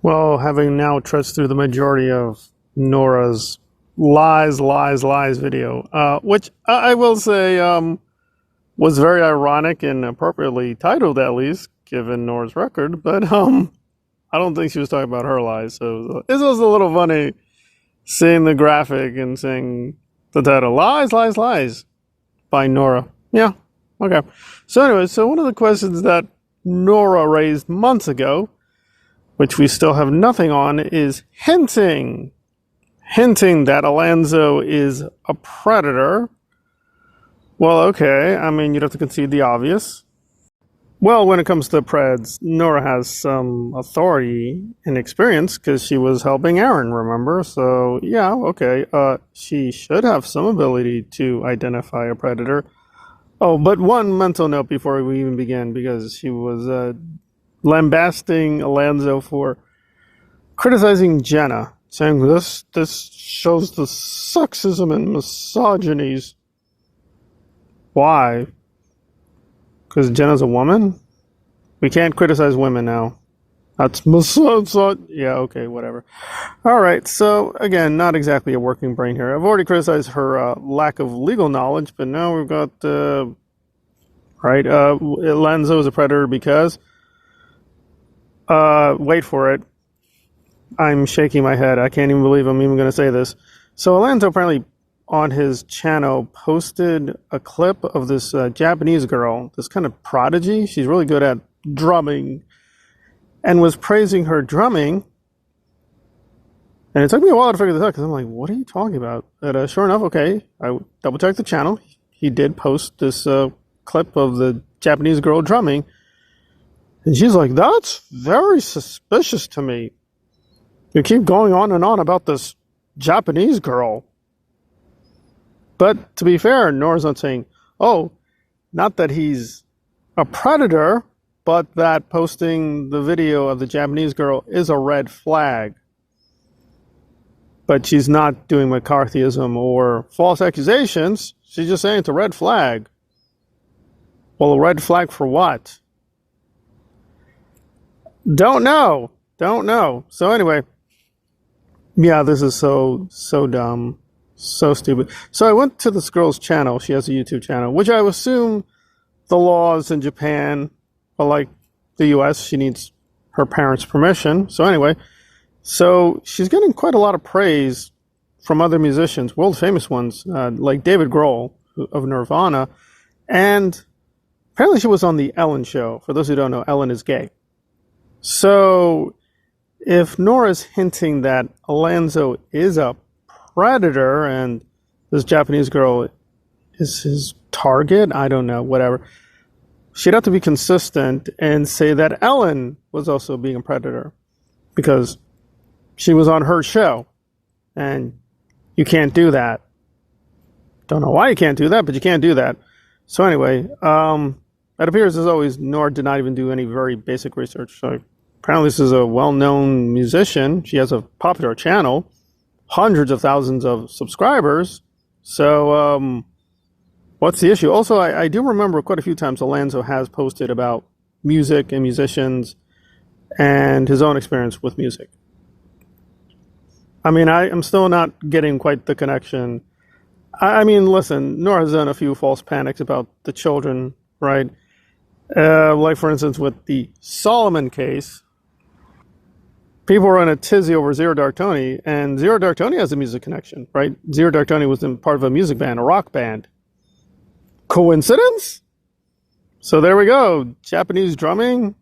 Well, having now trudged through the majority of Nora's lies video, which I will say was very ironic and appropriately titled, at least, given Nora's record, but I don't think she was talking about her lies. So this was a little funny seeing the graphic and seeing the title, Lies by Nora. Yeah, okay. So anyway, so one of the questions that Nora raised months ago, which we still have nothing on, is hinting that Alanzo is a predator. Well, okay, I mean, you'd have to concede the obvious. Well, when it comes to Preds, Nora has some authority and experience because she was helping Aaron, remember? So, yeah, okay, she should have some ability to identify a predator. Oh, but one mental note before we even begin, because she was lambasting Alanzo for criticizing Jenna, saying this shows the sexism and misogynies. Why? Because Jenna's a woman? We can't criticize women now. That's yeah, okay, whatever. All right, so again, not exactly a working brain here. I've already criticized her lack of legal knowledge, but now we've got, Alanzo is a predator because, wait for it. I'm shaking my head. I can't even believe I'm even going to say this. So Alanzo apparently on his channel posted a clip of this Japanese girl, this kind of prodigy. She's really good at drumming, and was praising her drumming. And it took me a while to figure this out because I'm like, what are you talking about? But sure enough, okay, I double checked the channel. He did post this clip of the Japanese girl drumming. And she's like, that's very suspicious to me. You keep going on and on about this Japanese girl. But to be fair, Nora's not saying, oh, not that he's a predator, but that posting the video of the Japanese girl is a red flag. But she's not doing McCarthyism or false accusations. She's just saying it's a red flag. Well, a red flag for what? Don't know. So anyway, yeah, this is so dumb. So stupid. So I went to this girl's channel. She has a YouTube channel, which I assume the laws in Japan are like the US. She needs her parents' permission. So anyway, so she's getting quite a lot of praise from other musicians, world famous ones, like David Grohl of Nirvana. And apparently she was on the Ellen show. For those who don't know, Ellen is gay. So if Nora's hinting that Alanzo is a predator and this Japanese girl is his target, I don't know, whatever, she'd have to be consistent and say that Ellen was also being a predator because she was on her show, and you can't do that. Don't know why you can't do that, but you can't do that. So anyway, it appears as always Nora did not even do any very basic research. So apparently this is a well-known musician. She has a popular channel, hundreds of thousands of subscribers. So what's the issue? Also, I do remember quite a few times Alanzo has posted about music and musicians and his own experience with music. I mean, I'm still not getting quite the connection. I mean, listen, Nora has done a few false panics about the children, right? Like, for instance, with the Solomon case, people were in a tizzy over Zero Dark Tony, and Zero Dark Tony has a music connection, right? Zero Dark Tony was in part of a music band, a rock band. Coincidence? So there we go. Japanese drumming,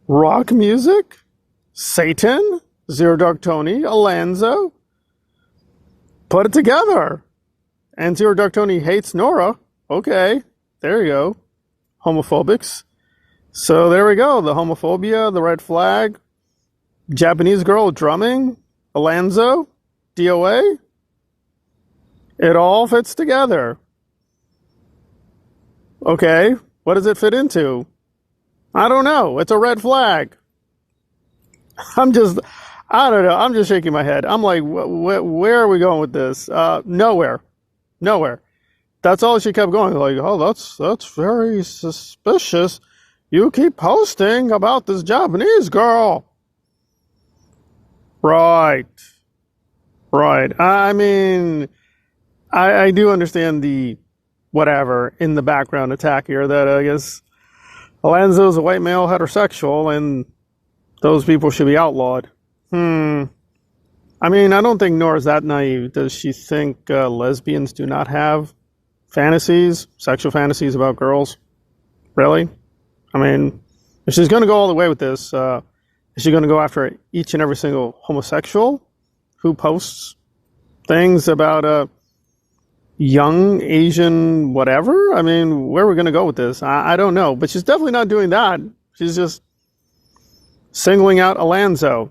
rock music, Satan, Zero Dark Tony, Alanzo. Put it together. And Zero Dark Tony hates Nora. Okay, there you go. Homophobics. So there we go. The homophobia, the red flag, Japanese girl drumming, Alanzo, DOA. It all fits together. Okay, what does it fit into? I don't know. It's a red flag. I don't know. I'm just shaking my head. I'm like, where are we going with this? Nowhere. That's all she kept going. Like, oh, that's very suspicious. You keep posting about this Japanese girl. Right. Right. I mean, I do understand the whatever in the background attack here that I guess Alanzo's a white male heterosexual and those people should be outlawed. Hmm. I mean, I don't think Nora's that naive. Does she think lesbians do not have fantasies, sexual fantasies about girls? Really? I mean, if she's going to go all the way with this, is she going to go after each and every single homosexual who posts things about a young Asian whatever? I mean, where are we going to go with this? I don't know. But she's definitely not doing that. She's just singling out Alanzo.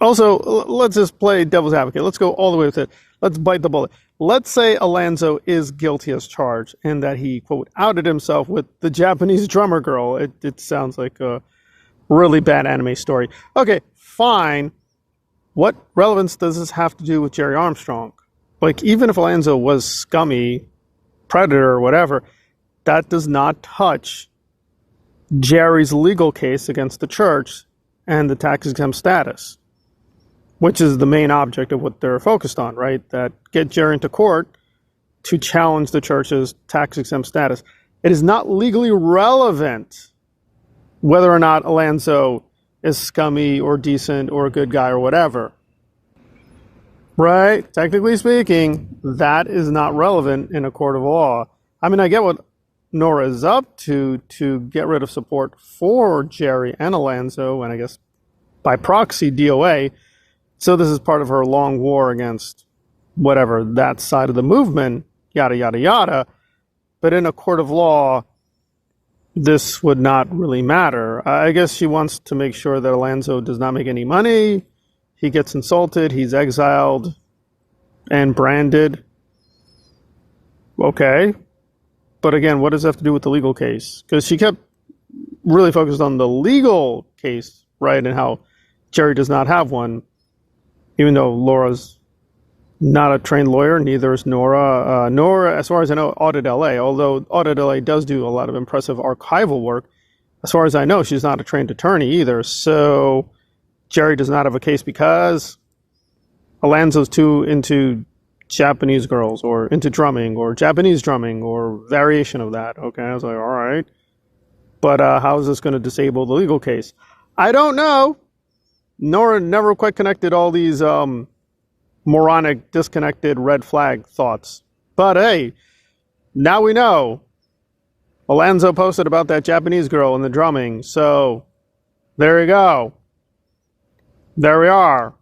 Also, let's just play devil's advocate. Let's go all the way with it. Let's bite the bullet. Let's say Alanzo is guilty as charged and that he, quote, outed himself with the Japanese drummer girl. It sounds like a really bad anime story. Okay, fine. What relevance does this have to do with Jerry Armstrong? Like, even if Alanzo was scummy, predator, or whatever, that does not touch Jerry's legal case against the church and the tax-exempt status, which is the main object of what they're focused on, right? That get Jerry into court to challenge the church's tax-exempt status. It is not legally relevant whether or not Alanzo is scummy or decent or a good guy or whatever. Right? Technically speaking, that is not relevant in a court of law. I mean, I get what Nora is up to get rid of support for Jerry and Alanzo, and I guess by proxy DOA. So this is part of her long war against whatever, that side of the movement, yada, yada, yada. But in a court of law, this would not really matter. I guess she wants to make sure that Alanzo does not make any money. He gets insulted. He's exiled and branded. Okay. But again, what does that have to do with the legal case? Because she kept really focused on the legal case, right? And how Jerry does not have one, even though Laura's not a trained lawyer. Neither is Nora. Nora, as far as I know, Audit LA, although Audit LA does do a lot of impressive archival work. As far as I know, she's not a trained attorney either. So Jerry does not have a case because Alanzo's too into Japanese girls or into drumming or Japanese drumming or variation of that. Okay, I was like, all right. But how is this going to disable the legal case? I don't know. Nora never quite connected all these moronic, disconnected red flag thoughts. But hey, now we know. Alanzo posted about that Japanese girl and the drumming. So there you go. There we are.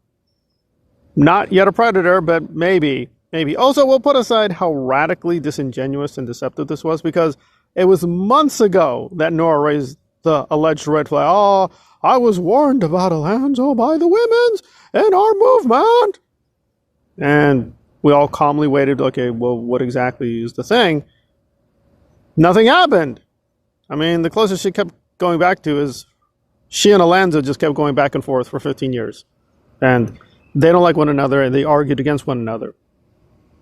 Not yet a predator, but maybe. Maybe. Also, we'll put aside how radically disingenuous and deceptive this was, because it was months ago that Nora raised the alleged red flag. Oh, I was warned about Alanzo by the women's in our movement. And we all calmly waited. Okay, well, what exactly is the thing? Nothing happened. I mean, the closest she kept going back to is she and Alanzo just kept going back and forth for 15 years. And they don't like one another, and they argued against one another.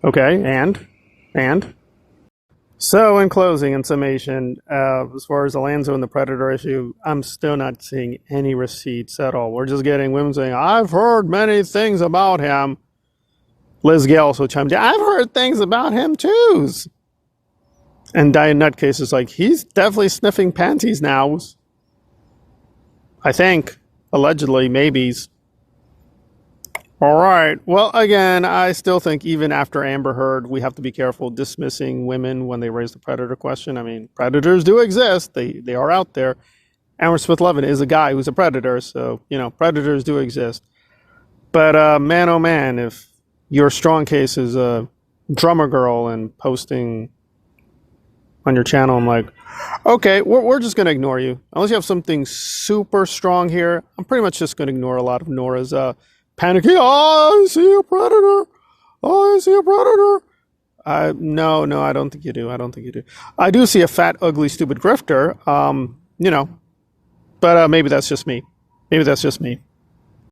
Okay, and? So, in closing, in summation, as far as Alanzo and the Predator issue, I'm still not seeing any receipts at all. We're just getting women saying, I've heard many things about him. Liz Gale also chimed in, I've heard things about him too. And Diane Nutcase is like, he's definitely sniffing panties now. I think. Allegedly, maybes. All right. Well, again, I still think even after Amber Heard, we have to be careful dismissing women when they raise the predator question. I mean, predators do exist. They are out there. Aaron Smith-Levin is a guy who's a predator. So, predators do exist. But man, oh man, if your strong case is a drummer girl and posting on your channel, I'm like, okay, we're just going to ignore you. Unless you have something super strong here, I'm pretty much just going to ignore a lot of Nora's panicky, oh, I see a predator. Oh, I see a predator. No, I don't think you do. I do see a fat, ugly, stupid grifter, but maybe that's just me.